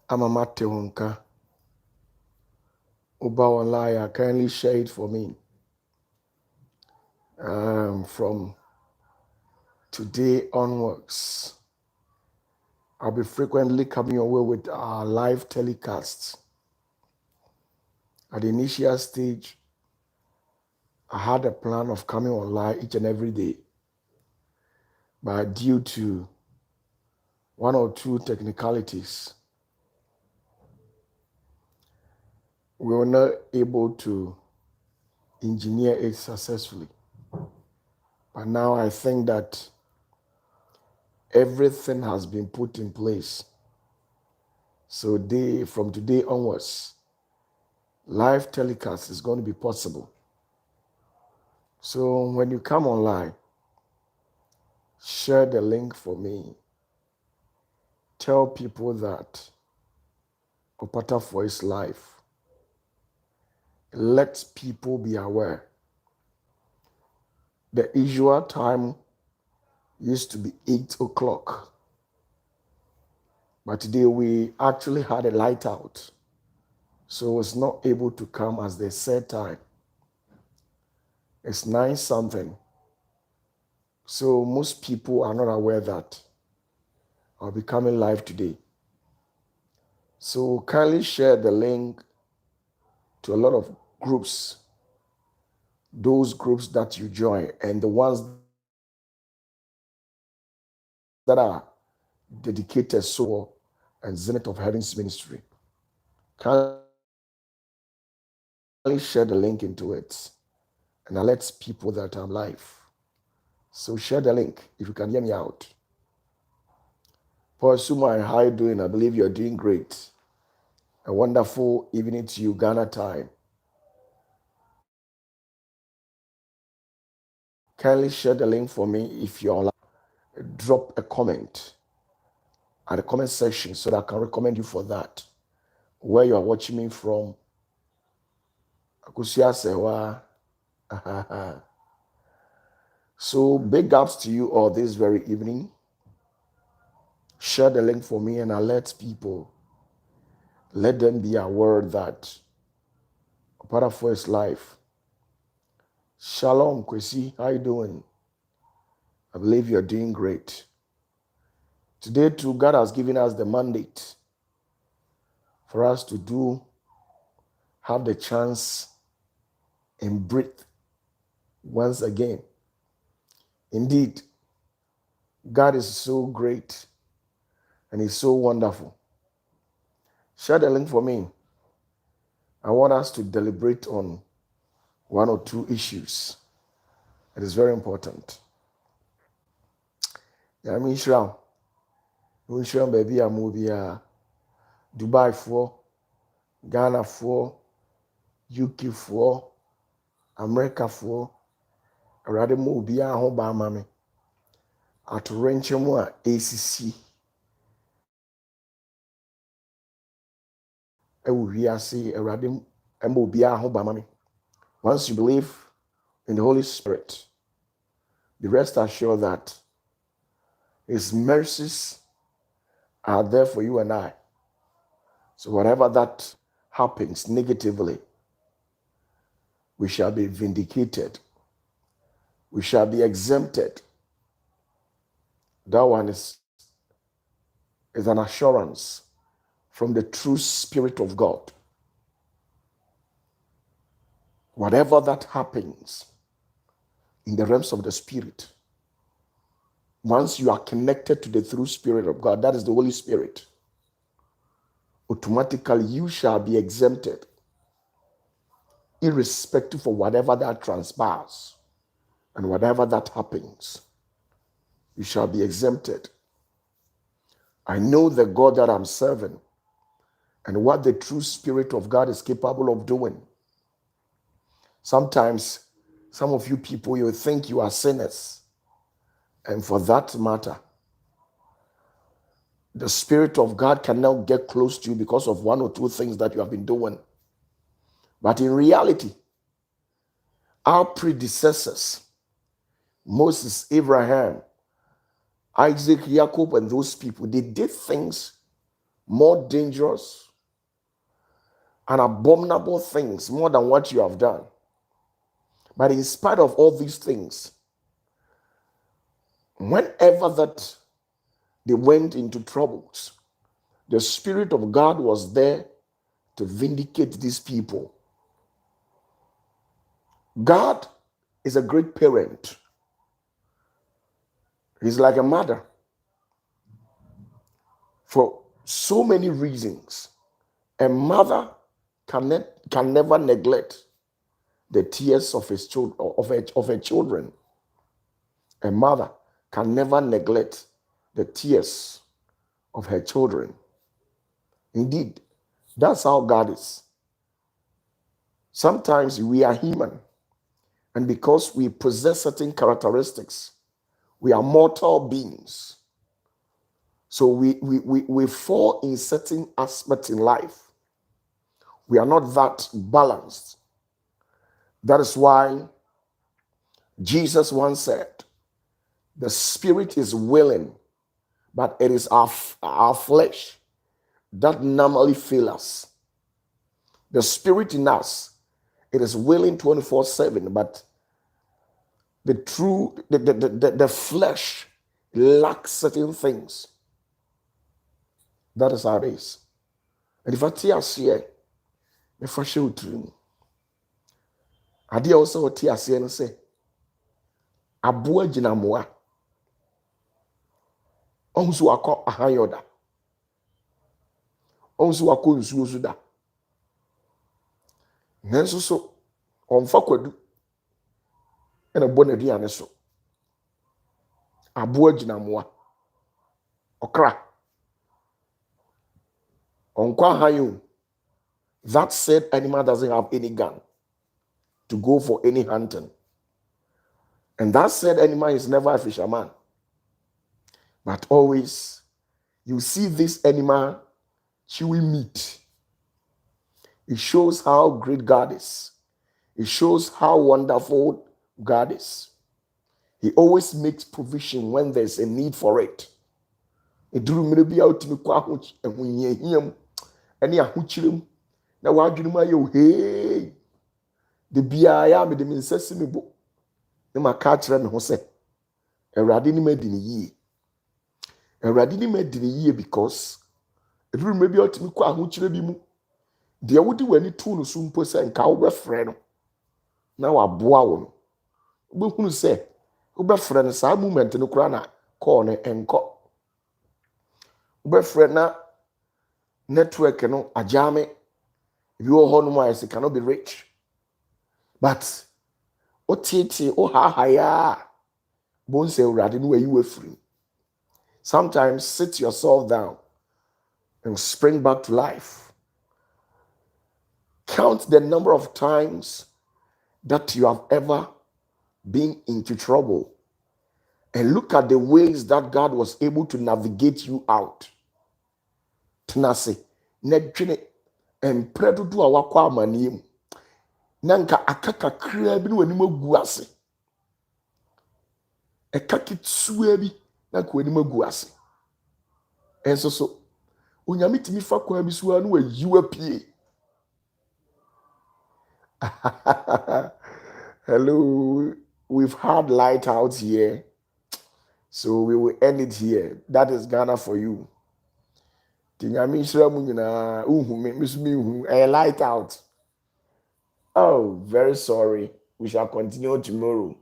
Amamate Wonka. Ubawalaya, kindly share it for me. From today onwards, I'll be frequently coming your way with our live telecasts. At the initial stage, I had a plan of coming online each and every day, but due to one or two technicalities, we were not able to engineer it successfully. But now I think that everything has been put in place. So from today onwards, live telecast is going to be possible. So when you come online, share the link for me. Tell people that OPATAFUOR is live. Let people be aware. The usual time used to be 8 o'clock. But today we actually had a light out. So it's not able to come as the set time. It's 9 something. So most people are not aware that I'll be coming live today. So kindly share the link to a lot of groups, those groups that you join, and the ones that are dedicated so and Zenith of Heaven's ministry. Kindly share the link into it and alert people that I'm live. So share the link if you can hear me out. Paul Suma, how are you doing? I believe you're doing great. A wonderful evening to you, Ghana time. Kindly share the link for me if you're online. Drop a comment at the comment section so that I can recommend you for that. Where you are watching me from. Akusia Sewa. So big ups to you all this very evening. Share the link for me and alert people. Let them be aware that OPATAFUOR is live. Shalom, Kwesi. How you doing? I believe you're doing great. Today too, God has given us the mandate for us to have the chance and breathe once again. Indeed, God is so great and He's so wonderful. Share the link for me. I want us to deliberate on one or two issues. It is very important. Yami Shram, baby, a movie, Dubai for, Ghana for, UK for, America for, Awurade mu obiara ho ba ama me. Atorenche mu a ACC ewu wiase Awurade mu obiara ho ba ama me. Once you believe in the Holy Spirit, be rest assured that His mercies are there for you and I. So whatever that happens negatively, we shall be vindicated. We shall be exempted. That one is an assurance from the true Spirit of God. Whatever that happens in the realms of the Spirit, once you are connected to the true Spirit of God, that is the Holy Spirit, automatically you shall be exempted, irrespective of whatever that transpires and whatever that happens. You shall be exempted. I know the God that I'm serving and what the true Spirit of God is capable of doing. Sometimes, some of you people, you think you are sinners. And for that matter, the Spirit of God cannot get close to you because of one or two things that you have been doing. But in reality, our predecessors, Moses, Abraham, Isaac, Jacob, and those people, they did things more dangerous, and abominable things more than what you have done. But in spite of all these things, whenever that they went into troubles, the Spirit of God was there to vindicate these people. God is a great parent. He's like a mother for so many reasons. A mother can never neglect the tears of his children, of her children. A mother can never neglect the tears of her children. Indeed, that's how God is. Sometimes we are human, and because we possess certain characteristics, we are mortal beings. So we fall in certain aspects in life. We are not that balanced. That is why Jesus once said, the spirit is willing, but it is our flesh that normally fails us. The spirit in us, it is willing 24/7, but the flesh lacks certain things. That is how it is. And if I tell you, if I show it to you, I did also tell you and say, Abua jinamoa, onzu wako ahayoda, onzu wako nsuosuda. Nanso so, onfa kwadu, ena bone duane so. Abua jinamoa, okra, onkwa ahayo. That said animal doesn't have any gun to go for any hunting. And that said animal is never a fisherman. But always, you see this animal chewing meat. It shows how great God is. It shows how wonderful God is. He always makes provision when there's a need for it. Na wadwene mu ayɛ ohee de biara ya me de me nsa si me bo ne maka kyerɛ me ho sɛ Awurade ni ma di ne yie. Awurade ni ma di ne yie because eduruma bi otimi kɔ ahokyerɛ bi mu de wodi wani tu no so mpo sɛ nka wo bɛfrɛ no na waboa wo no wobɛhunu sɛ wo bɛfrɛ no saa moment no kora na call no ɛnkɔ wo bɛfrɛ na network no agyame. If you are home, it cannot be rich. But otiti ohahaya bon say already know where you were free. Sometimes sit yourself down and spring back to life. Count the number of times that you have ever been into trouble and look at the ways that God was able to navigate you out. Tenase, nedwene mpre dodo a wakɔ amanie mu na nka akaka kraa bi ne w'anim agu ase ɛka ketewa bi na nka w'anim agu ase ɛnso so onyame timi fa kwan bi so a no wayi wapie. Hello, we've had light out here, so we will end it here. That is Ghana for you. Tinyame nhyira mu nyinaa uhu me misumi uhu light out. Oh, very sorry. We shall continue tomorrow.